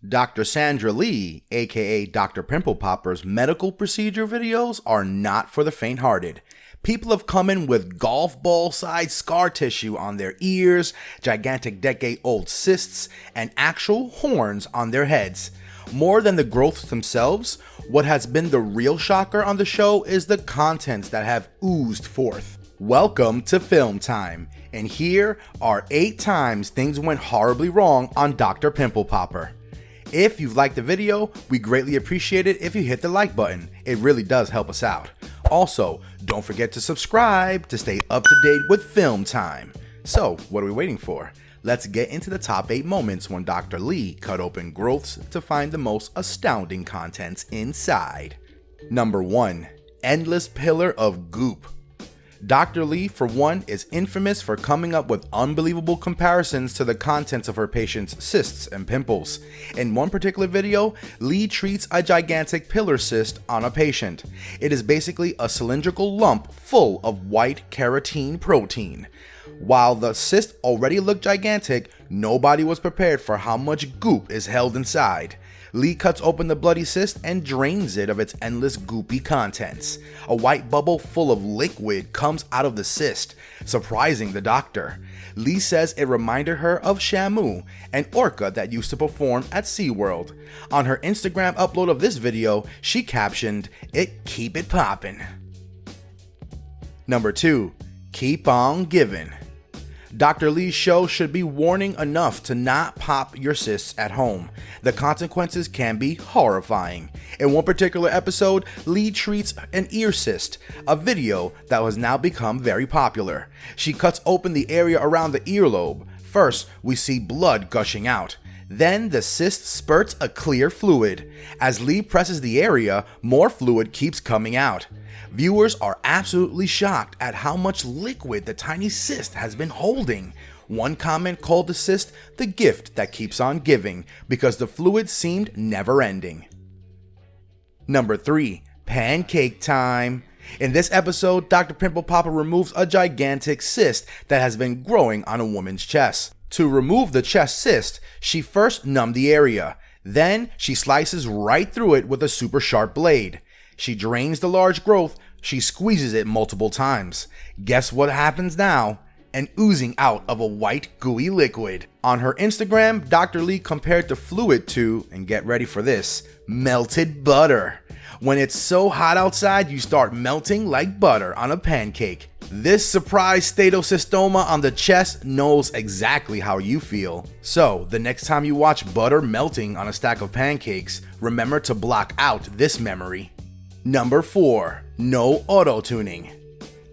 Dr. Sandra Lee, aka Dr. Pimple Popper's medical procedure videos are not for the faint-hearted. People have come in with golf ball-sized scar tissue on their ears, gigantic decade-old cysts, and actual horns on their heads. More than the growths themselves, what has been the real shocker on the show is the contents that have oozed forth. Welcome to Film Time, and here are 8 times things went horribly wrong on Dr. Pimple Popper. If you've liked the video, we greatly appreciate it if you hit the like button. It really does help us out. Also, don't forget to subscribe to stay up to date with Film Time. So, what are we waiting for? Let's get into the top 8 moments when Dr. Lee cut open growths to find the most astounding contents inside. Number 1. Endless pillar of goop. Dr. Lee, for one, is infamous for coming up with unbelievable comparisons to the contents of her patients' cysts and pimples. In one particular video, Lee treats a gigantic pillar cyst on a patient. It is basically a cylindrical lump full of white keratin protein. While the cyst already looked gigantic, nobody was prepared for how much goop is held inside. Lee cuts open the bloody cyst and drains it of its endless goopy contents. A white bubble full of liquid comes out of the cyst, surprising the doctor. Lee says it reminded her of Shamu, an orca that used to perform at SeaWorld. On her Instagram upload of this video, she captioned, "It keep it poppin'." Number 2. Keep on giving. Dr. Lee's show should be warning enough to not pop your cysts at home. The consequences can be horrifying. In one particular episode, Lee treats an ear cyst, a video that has now become very popular. She cuts open the area around the earlobe. First, we see blood gushing out. Then the cyst spurts a clear fluid. As Lee presses the area, more fluid keeps coming out. Viewers are absolutely shocked at how much liquid the tiny cyst has been holding. One comment called the cyst the gift that keeps on giving because the fluid seemed never ending. Number 3. Pancake time. In this episode, Dr. Pimple Popper removes a gigantic cyst that has been growing on a woman's chest. To remove the chest cyst, she first numbed the area. Then she slices right through it with a super sharp blade. She drains the large growth, she squeezes it multiple times. Guess what happens now? An oozing out of a white gooey liquid. On her Instagram, Dr. Lee compared the fluid to, and get ready for this, melted butter. When it's so hot outside, you start melting like butter on a pancake. This surprise statocystoma on the chest knows exactly how you feel. So, the next time you watch butter melting on a stack of pancakes, remember to block out this memory. Number 4. No auto-tuning.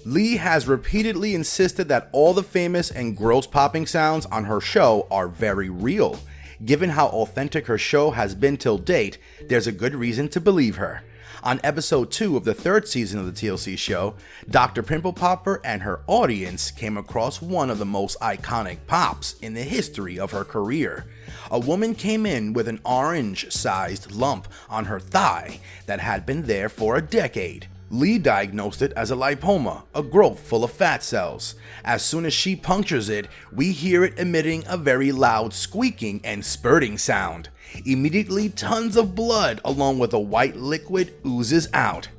Lee has repeatedly insisted that all the famous and gross popping sounds on her show are very real. Given how authentic her show has been till date, there's a good reason to believe her. On episode 2 of the 3rd season of the TLC show, Dr. Pimple Popper and her audience came across one of the most iconic pops in the history of her career. A woman came in with an orange-sized lump on her thigh that had been there for a decade. Lee diagnosed it as a lipoma, a growth full of fat cells. As soon as she punctures it, we hear it emitting a very loud squeaking and spurting sound. Immediately, tons of blood along with a white liquid oozes out.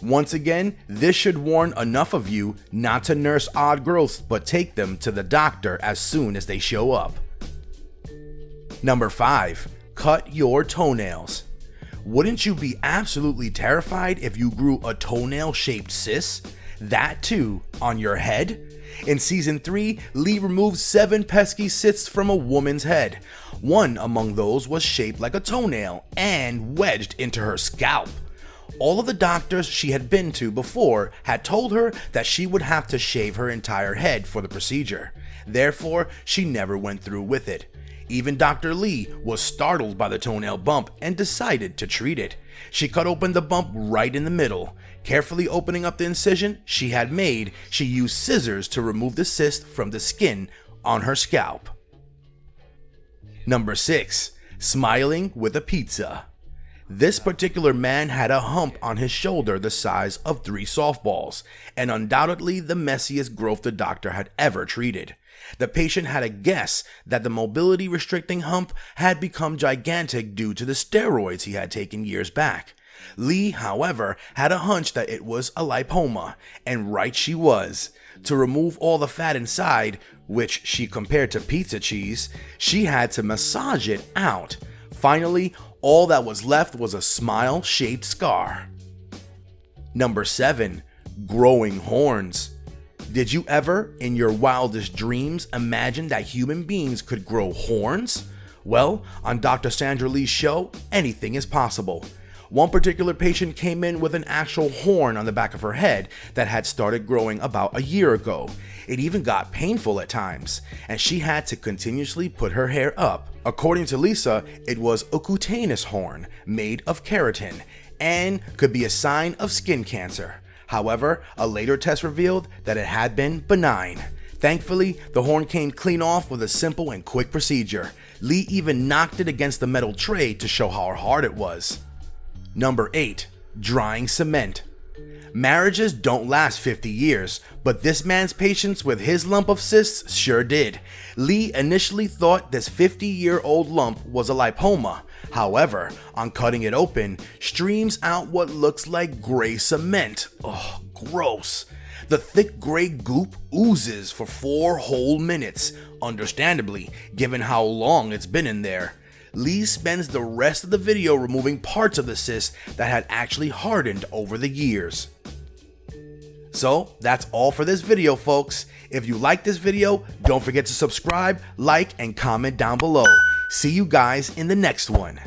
Once again, this should warn enough of you not to nurse odd growths but take them to the doctor as soon as they show up. Number 5. Cut your toenails. Wouldn't you be absolutely terrified if you grew a toenail-shaped cyst? That too, on your head? In season 3, Lee removed 7 pesky cysts from a woman's head. One among those was shaped like a toenail and wedged into her scalp. All of the doctors she had been to before had told her that she would have to shave her entire head for the procedure. Therefore, she never went through with it. Even Dr. Lee was startled by the toenail bump and decided to treat it. She cut open the bump right in the middle. Carefully opening up the incision she had made, she used scissors to remove the cyst from the skin on her scalp. Number 6. Smiling with a pizza. This particular man had a hump on his shoulder the size of 3 softballs, and undoubtedly the messiest growth the doctor had ever treated. The patient had a guess that the mobility restricting hump had become gigantic due to the steroids he had taken years back. Lee, however, had a hunch that it was a lipoma, and right she was. To remove all the fat inside, which she compared to pizza cheese, she had to massage it out. Finally, all that was left was a smile-shaped scar. Number 7. Growing horns. Did you ever, in your wildest dreams, imagine that human beings could grow horns? Well, on Dr. Sandra Lee's show, anything is possible. One particular patient came in with an actual horn on the back of her head that had started growing about a year ago. It even got painful at times, and she had to continuously put her hair up. According to Lisa, it was a cutaneous horn made of keratin and could be a sign of skin cancer. However, a later test revealed that it had been benign. Thankfully, the horn came clean off with a simple and quick procedure. Lee even knocked it against the metal tray to show how hard it was. Number 8. Drying cement. Marriages don't last 50 years, but this man's patience with his lump of cysts sure did. Lee initially thought this 50-year-old lump was a lipoma. However, on cutting it open, streams out what looks like gray cement. Oh, gross. The thick gray goop oozes for 4 whole minutes, understandably, given how long it's been in there. Lee spends the rest of the video removing parts of the cyst that had actually hardened over the years. So that's all for this video, folks. If you like this video, don't forget to subscribe, like, and comment down below. See you guys in the next one.